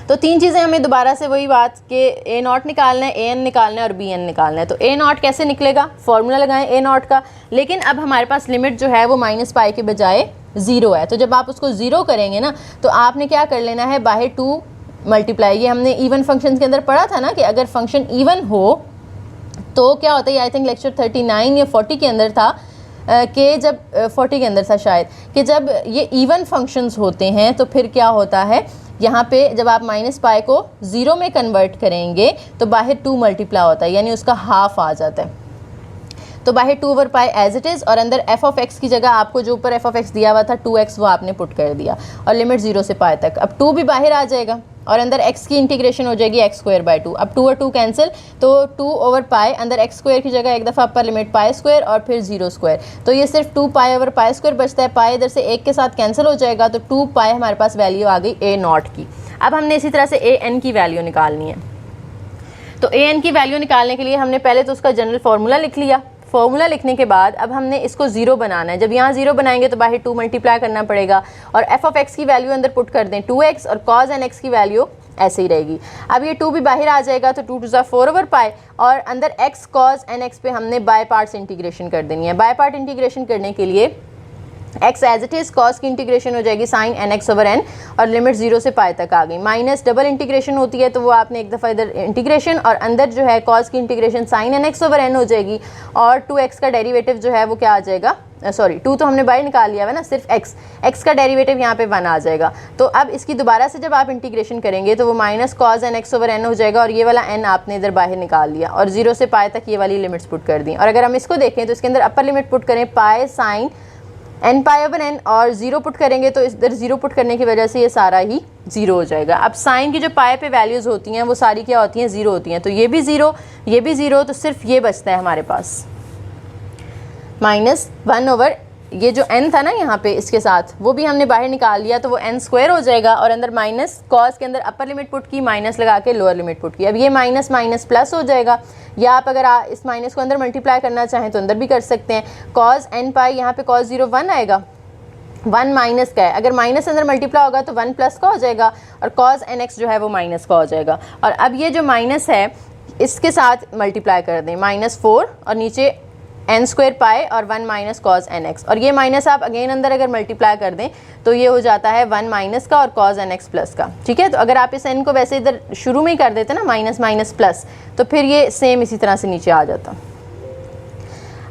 तो तीन चीज़ें हमें दोबारा से वही बात कि a0 निकालना है, an निकालना है और bn निकालना है। तो a0 कैसे निकलेगा, फॉर्मूला लगाएं a0 का, लेकिन अब हमारे पास लिमिट जो है वो -π के बजाय 0 है, तो जब आप उसको 0 करेंगे ना तो आपने क्या कर लेना है, बाहर 2 मल्टीप्लाई, ये हमने इवन फंक्शन के अंदर पढ़ा था ना कि अगर फंक्शन इवन हो तो क्या होता है, आई थिंक लेक्चर 39 या 40 के अंदर था कि जब 40 के अंदर था शायद, कि जब ये इवन फंक्शंस होते हैं तो फिर क्या होता है, यहाँ पे जब आप माइनस पाई को 0 में कन्वर्ट करेंगे तो बाहर 2 मल्टीप्लाई होता है, यानी उसका हाफ आ जाता है। तो बाहर 2 over pi as it is, और अंदर एफ ऑफ एक्स की जगह आपको जो ऊपर एफ ऑफ एक्स दिया हुआ था 2x वो आपने पुट कर दिया, और लिमिट 0 से पाई तक। अब 2 भी बाहर आ जाएगा और अंदर x की इंटीग्रेशन हो जाएगी x²/2। अब 2 और 2 कैंसिल, तो 2 ओवर पाई अंदर x² की जगह एक दफ़ा अपर लिमिट पाई² और फिर 0², तो ये सिर्फ 2 पाई ओवर पाई² बचता है। पाई इधर से 1 के साथ कैंसिल हो जाएगा, तो 2 पाई हमारे पास वैल्यू आ गई a0 की। अब हमने इसी तरह से an की वैल्यू निकालनी है। तो an की वैल्यू निकालने के लिए हमने पहले तो उसका जनरल फार्मूला लिख लिया। फार्मूला लिखने के बाद अब हमने इसको 0 बनाना है। जब यहाँ 0 बनाएंगे तो बाहर 2 मल्टीप्लाई करना पड़ेगा, और एफ ऑफ एक्स की वैल्यू अंदर पुट कर दें 2x, और कॉज एन एक्स की वैल्यू ऐसे ही रहेगी। अब ये 2 भी बाहर आ जाएगा, तो 2 2 4 ओवर पाई, और अंदर x कॉज एन एक्स पे हमने बाय पार्ट्स इंटीग्रेशन कर देनी है। बाय पार्ट इंटीग्रेशन करने के लिए x as it is, cos की इंटीग्रेशन हो जाएगी साइन nx ओवर n, और लिमिट 0 से पाई तक आ गई। माइनस डबल इंटीग्रेशन होती है, तो वो आपने एक दफ़ा इधर इंटीग्रेशन, और अंदर जो है कॉस की integration sine nx over n हो जाएगी, और 2x का डेरिवेटिव जो है वो क्या आ जाएगा, सॉरी 2 तो हमने बाहर निकाल लिया है ना, सिर्फ x का डेरिवेटिव यहाँ पे 1 आ जाएगा। तो अब इसकी दोबारा से जब आप इंटीग्रेशन करेंगे तो वो minus cos nx over n हो जाएगा, और ये वाला n आपने इधर बाहर निकाल लिया, और 0 से पाई तक ये वाली लिमिट्स पुट कर दी। और अगर हम इसको देखें तो इसके अंदर अपर लिमिट पुट करें pi sine n pi over n, और 0 पुट करेंगे तो इधर 0 पुट करने की वजह से ये सारा ही 0 हो जाएगा। अब साइन की जो पाई पे वैल्यूज़ होती हैं वो सारी क्या होती हैं, 0 होती हैं। तो ये भी 0, ये भी 0, तो सिर्फ ये बचता है हमारे पास -1 ओवर ये जो n था ना यहाँ पे इसके साथ, वो भी हमने बाहर निकाल लिया, तो वो n² हो जाएगा, और अंदर माइनस कॉस के अंदर अपर लिमिट पुट की, माइनस लगा के लोअर लिमिट पुट की। अब ये माइनस माइनस प्लस हो जाएगा, या आप अगर इस माइनस को अंदर मल्टीप्लाई करना चाहें तो अंदर भी कर सकते हैं। कॉस n पाई, यहाँ पे कॉस 0 1 आएगा, 1 माइनस का है, अगर माइनस अंदर मल्टीप्लाई होगा तो 1 प्लस का हो जाएगा, और कॉस nx जो है वो माइनस का हो जाएगा। और अब ये जो माइनस है इसके साथ मल्टीप्लाई कर दें, -4 और नीचे n² पाई और 1 माइनस कॉस nx, और ये माइनस आप अगेन अंदर अगर मल्टीप्लाई कर दें तो ये हो जाता है 1 माइनस का और कॉस nx प्लस का। ठीक है, तो अगर आप इस n को वैसे इधर शुरू में ही कर देते ना माइनस माइनस प्लस, तो फिर ये सेम इसी तरह से नीचे आ जाता।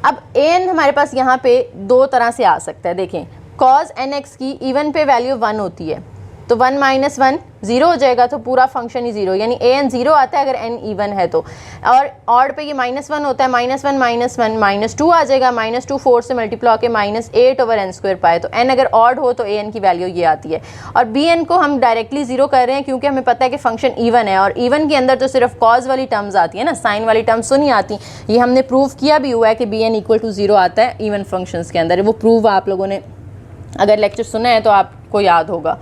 अब an हमारे पास यहाँ पे 2 तरह से आ सकता है। देखें, कॉस nx की इवन पे वैल्यू 1 होती है, तो 1 माइनस 1 0 हो जाएगा, तो पूरा फंक्शन ही 0, यानी an 0 आता है अगर n इवन है तो। और ऑड पे ये -1 होता है, -1 -1 -2 आ जाएगा, -2 4 से मल्टीप्लाई होकर -8 ओवर n² पाए, तो n अगर ऑड हो तो an की वैल्यू ये आती है। और bn को हम डायरेक्टली 0 कर रहे हैं क्योंकि हमें पता है कि फंक्शन इवन है, और इवन के अंदर तो सिर्फ कॉज वाली टर्म्स आती है ना, साइन वाली टर्म्स तो नहीं आती। ये हमने प्रूव किया भी हुआ है कि bn = 0 आता है इवन फंक्शंस के अंदर। वो प्रूव आप लोगों ने अगर लेक्चर सुना है तो आपको याद होगा।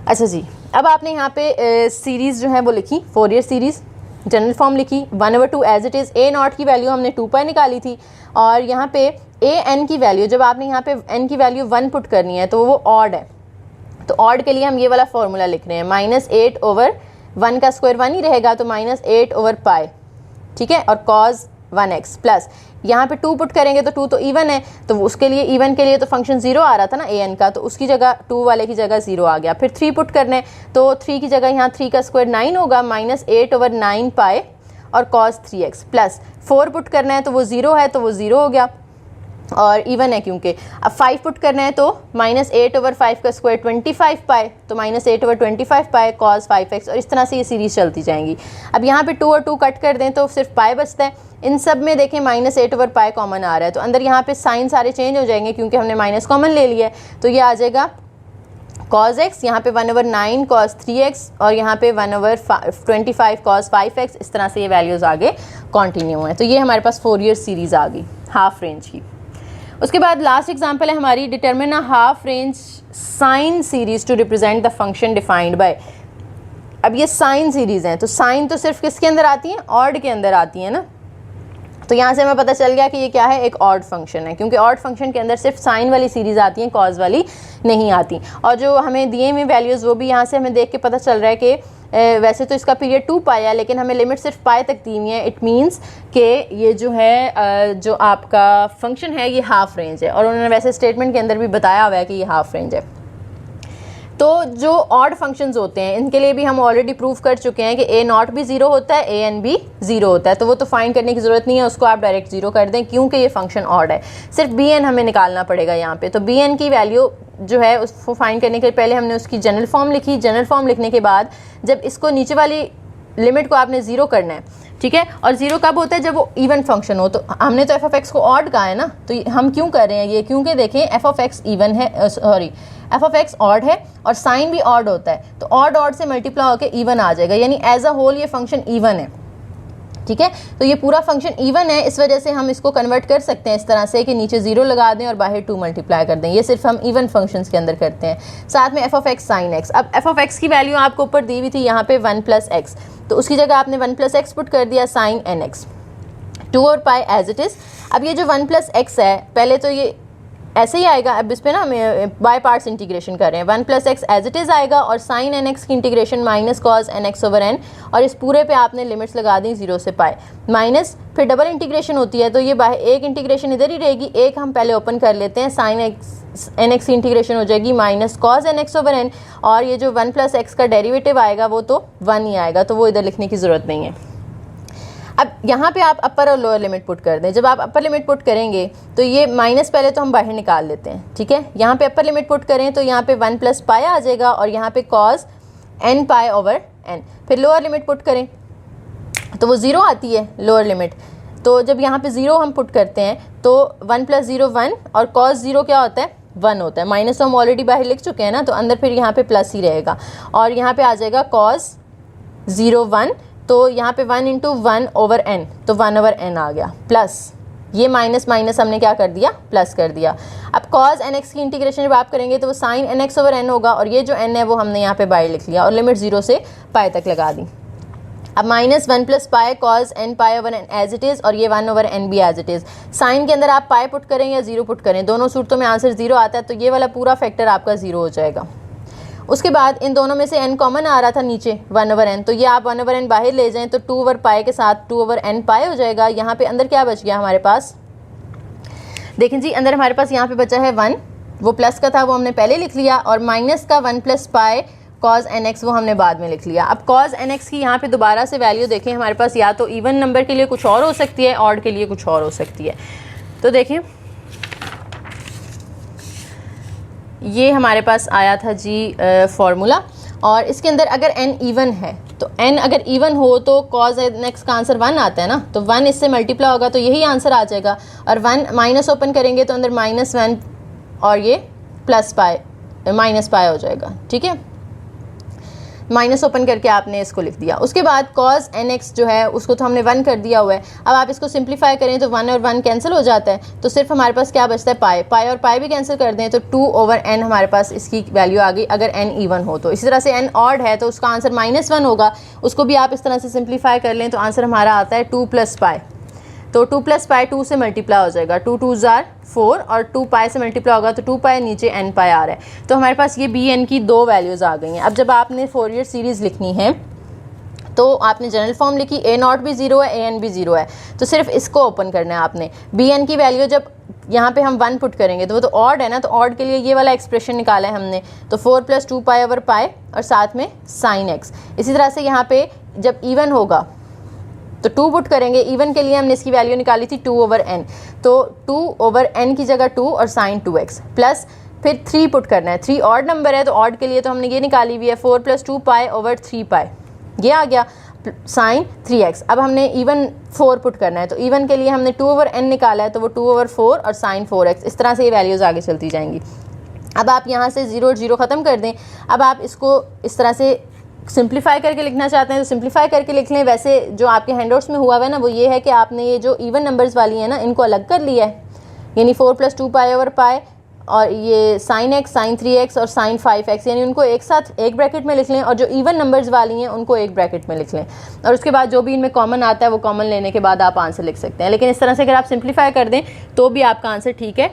अच्छा जी, अब आपने यहाँ पे सीरीज़ जो है वो लिखी, फोरियर सीरीज़ जनरल फॉर्म लिखी, 1/2 एज इट इज़। a0 की वैल्यू हमने 2 पाई निकाली थी, और यहाँ पे an की वैल्यू, जब आपने यहाँ पे n की वैल्यू 1 पुट करनी है तो वो ऑड है, तो ऑड के लिए हम ये वाला फार्मूला लिख रहे हैं, -8 ओवर 1 का स्क्वायर 1 ही रहेगा, तो -8 ओवर पाई, ठीक है, और कॉज 1x प्लस यहाँ पे 2 पुट करेंगे तो 2 तो इवन है, तो उसके लिए इवन के लिए तो फंक्शन 0 आ रहा था ना an का, तो उसकी जगह 2 वाले की जगह 0 आ गया। फिर 3 पुट करने, तो 3 की जगह यहाँ 3 का स्क्वायर 9 होगा, -8 ओवर 9 पाई और कॉस 3x प्लस 4 पुट करना है तो वो 0 है, तो वो 0 हो गया और इवन है क्योंकि। अब 5 पुट करना है तो -8 ओवर 5 का स्क्वायर 25 पाई, तो -8 ओवर 25 पाई कॉस 5x, और इस तरह से ये सीरीज चलती जाएंगी। अब यहाँ पे 2 और 2 कट कर दें तो सिर्फ पाई बचता है। इन सब में देखें -8 ओवर पाई कॉमन आ रहा है, तो अंदर यहाँ पे साइन सारे चेंज हो जाएंगे क्योंकि हमने माइनस कॉमन ले लिया है, तो ये आ जाएगा cos x, यहाँ पे 1/9 cos 3x, और यहाँ पे 1/25 cos 5x। इस तरह से ये वैल्यूज़ आगे कंटिन्यू हैं। तो ये हमारे पास फोरियर सीरीज़ आ गई हाफ रेंज की। उसके बाद लास्ट एग्जांपल है हमारी, determine a half range sine series to represent the function defined by. अब ये साइन सीरीज़ हैं, तो साइन तो सिर्फ किसके अंदर आती हैं, ऑड के अंदर आती हैं ना, तो यहाँ से हमें पता चल गया कि ये क्या है, एक ऑड फंक्शन है, क्योंकि ऑड फंक्शन के अंदर सिर्फ साइन वाली सीरीज़ आती हैं, कॉज वाली नहीं आती। और जो हमें दिए हुए वैल्यूज़ वो भी यहाँ से हमें देख के पता चल रहा है कि वैसे तो इसका पीरियड 2 पाई है, लेकिन हमें लिमिट सिर्फ पाई तक दी हुई है। इट मीन्स कि ये जो है जो आपका फंक्शन है ये हाफ रेंज है, और उन्होंने वैसे स्टेटमेंट के अंदर भी बताया हुआ है कि ये हाफ रेंज है। तो जो ऑड फंक्शंस होते हैं इनके लिए भी हम ऑलरेडी प्रूव कर चुके हैं कि ए नॉट भी 0 होता है, ए एन भी 0 होता है, तो वो तो फाइंड करने की ज़रूरत नहीं है, उसको आप डायरेक्ट 0 कर दें क्योंकि ये फंक्शन ऑड है। सिर्फ बी एन हमें निकालना पड़ेगा यहाँ पे। तो बी एन की वैल्यू जो है उसको फाइंड करने के पहले हमने उसकी जनरल फॉर्म लिखी। जनरल फॉर्म लिखने के बाद जब इसको नीचे वाली लिमिट को आपने 0 करना है, ठीक है, और 0 कब होता है? जब वो इवन फंक्शन हो। तो हमने तो एफ ऑफ एक्स को ऑड कहा है ना, तो हम क्यों कर रहे हैं ये? क्योंकि देखें एफ ऑफ एक्स इवन है, sorry F of x odd है और साइन भी ऑड होता है, तो ऑड ऑड से मल्टीप्लाई होकर इवन आ जाएगा, यानी एज अ होल ये फंक्शन इवन है, ठीक है। तो ये पूरा फंक्शन इवन है, इस वजह से हम इसको कन्वर्ट कर सकते हैं इस तरह से कि नीचे 0 लगा दें और बाहर 2 मल्टीप्लाई कर दें। ये सिर्फ हम इवन फंक्शंस के अंदर करते हैं। साथ में F of x sine x. अब एफ ऑफ एक्स की वैल्यू आपको ऊपर दी हुई थी यहाँ पे 1 + x, तो उसकी जगह आपने 1 + x पुट कर दिया साइन एन एक्स, 2 और पाई एज इट इज़। अब ये जो 1 + x है, पहले तो ये ऐसे ही आएगा, अब इस पे ना हम बाय पार्ट्स इंटीग्रेशन कर रहे हैं। 1 + x एज इट इज़ आएगा और साइन एन एक्स की integration minus cos n x over n, और इस पूरे पे आपने लिमिट्स लगा दी 0 से पाई माइनस, फिर डबल इंटीग्रेशन होती है तो ये बाहर एक इंटीग्रेशन इधर ही रहेगी, एक हम पहले ओपन कर लेते हैं, साइन एक्स एन एक्स की इंटीग्रेशन हो जाएगी minus cos n x over n, और ये जो 1 + x का डेरिवेटिव आएगा वो तो 1 ही आएगा, तो वो इधर लिखने की ज़रूरत नहीं है। अब यहाँ पे आप अपर और लोअर लिमिट पुट कर दें। जब आप अपर लिमिट पुट करेंगे तो ये माइनस पहले तो हम बाहर निकाल लेते हैं, ठीक है। यहाँ पे अपर लिमिट पुट करें तो यहाँ पे 1 + पाई आ जाएगा और यहाँ पे cos n pi over n। फिर लोअर लिमिट पुट करें तो वो 0 आती है लोअर लिमिट। तो जब यहाँ पे 0 हम पुट करते हैं तो 1 + 0 1 और कॉस 0 क्या होता है? 1 होता है। माइनस तो हम ऑलरेडी बाहर लिख चुके हैं ना, तो अंदर फिर यहाँ पे प्लस ही रहेगा और यहाँ पे आ जाएगा कॉस 0 1, तो यहाँ पे 1 × 1 ओवर n, तो 1 ओवर n आ गया, प्लस ये माइनस माइनस हमने क्या कर दिया? प्लस कर दिया। अब cos nx की इंटीग्रेशन जब आप करेंगे तो वो sin nx ओवर n होगा और ये जो n है वो हमने यहाँ पे बाहर लिख लिया और लिमिट 0 से पाई तक लगा दी। अब minus 1 + pi cos n pi over n as it is, और ये 1 ओवर n भी एज इट इज़। साइन के अंदर आप पाई पुट करें या 0 पुट करें, दोनों सूरतों में आंसर 0 आता है, तो ये वाला पूरा फैक्टर आपका 0 हो जाएगा। उसके बाद इन दोनों में से n कॉमन आ रहा था नीचे 1 ओवर n, तो ये आप 1 ओवर n बाहर ले जाएं तो 2 ओवर पाई के साथ 2 ओवर n पाई हो जाएगा। यहाँ पे अंदर क्या बच गया हमारे पास? देखें जी, अंदर हमारे पास यहाँ पे बचा है 1, वो प्लस का था वो हमने पहले लिख लिया, और माइनस का 1 + पाई cos nx वो हमने बाद में लिख लिया। अब cos nx की यहाँ पे दोबारा से वैल्यू देखें, हमारे पास या तो इवन नंबर के लिए कुछ और हो सकती है, ऑड के लिए कुछ और हो सकती है। तो देखें ये हमारे पास आया था जी फार्मूला, और इसके अंदर अगर n इवन है तो n अगर इवन हो तो cos nx का आंसर 1 आता है ना, तो 1 इससे मल्टीप्लाई होगा तो यही आंसर आ जाएगा, और 1 माइनस ओपन करेंगे तो अंदर -1 और ये प्लस पाई माइनस पाई हो जाएगा, ठीक है। माइनस ओपन करके आपने इसको लिख दिया। उसके बाद cos nx जो है उसको तो हमने 1 कर दिया हुआ है। अब आप इसको सिंप्लीफाई करें तो 1 और 1 कैंसिल हो जाता है, तो सिर्फ हमारे पास क्या बचता है? पाई। पाई और पाई भी कैंसिल कर दें तो 2 ओवर n हमारे पास इसकी वैल्यू आ गई, अगर n इवन हो तो। इसी तरह से n ऑड है तो उसका आंसर -1 होगा, उसको भी आप इस तरह से सिंप्लीफाई कर लें तो आंसर हमारा आता है 2 + पाई। तो 2 + पाई 2 से मल्टीप्लाई हो जाएगा, 2 2 ज़ार 4 और 2 पाई से मल्टीप्लाई होगा तो 2 पाई, नीचे n पाई आ रहा है। तो हमारे पास ये बी एन की 2 वैल्यूज़ आ गई हैं। अब जब आपने फोरियर सीरीज़ लिखनी है तो आपने जनरल फॉर्म लिखी, ए नॉट भी 0 है, ए एन भी 0 है, तो सिर्फ इसको ओपन करना है आपने। बी एन की वैल्यू जब यहाँ पे हम 1 पुट करेंगे तो वो तो ऑड है ना, तो ऑड के लिए ये वाला एक्सप्रेशन निकाला है हमने, तो 4 + 2 पाई ओवर पाई और साथ में साइन एक्स। इसी तरह से यहाँ पे जब इवन होगा तो 2 पुट करेंगे, इवन के लिए हमने इसकी वैल्यू निकाली थी 2 ओवर n, तो 2 ओवर n की जगह 2 और साइन 2x, प्लस फिर 3 पुट करना है। 3 ऑड नंबर है तो ऑड के लिए तो हमने ये निकाली हुई है 4 + 2 पाई ओवर 3 पाई, ये आ गया साइन 3x। अब हमने इवन 4 पुट करना है, तो इवन के लिए हमने 2 ओवर n निकाला है तो वो 2 ओवर 4 और साइन 4x। इस तरह से ये वैल्यूज़ आगे चलती जाएंगी। अब आप यहाँ से 0 और 0 ख़त्म कर दें। अब आप इसको इस तरह से सिंप्लीफाई करके लिखना चाहते हैं तो सिंप्लीफाई करके लिख लें। वैसे जो आपके हैंडआउट्स में हुआ है ना वो ये है कि आपने ये जो इवन नंबर्स वाली है ना इनको अलग कर लिया है, यानी 4 + 2 पाई ओवर पाई और ये साइन x, साइन 3x और साइन 5x, यानी उनको एक साथ एक ब्रैकेट में लिख लें, और जो इवन नंबर्स वाली हैं उनको एक ब्रैकेट में लिख लें, और उसके बाद जो भी इनमें कॉमन आता है वो कॉमन लेने के बाद आप आंसर लिख सकते हैं। लेकिन इस तरह से अगर आप सिंप्लीफाई कर दें तो भी आपका आंसर ठीक है,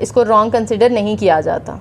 इसको रॉन्ग कंसिडर नहीं किया जाता।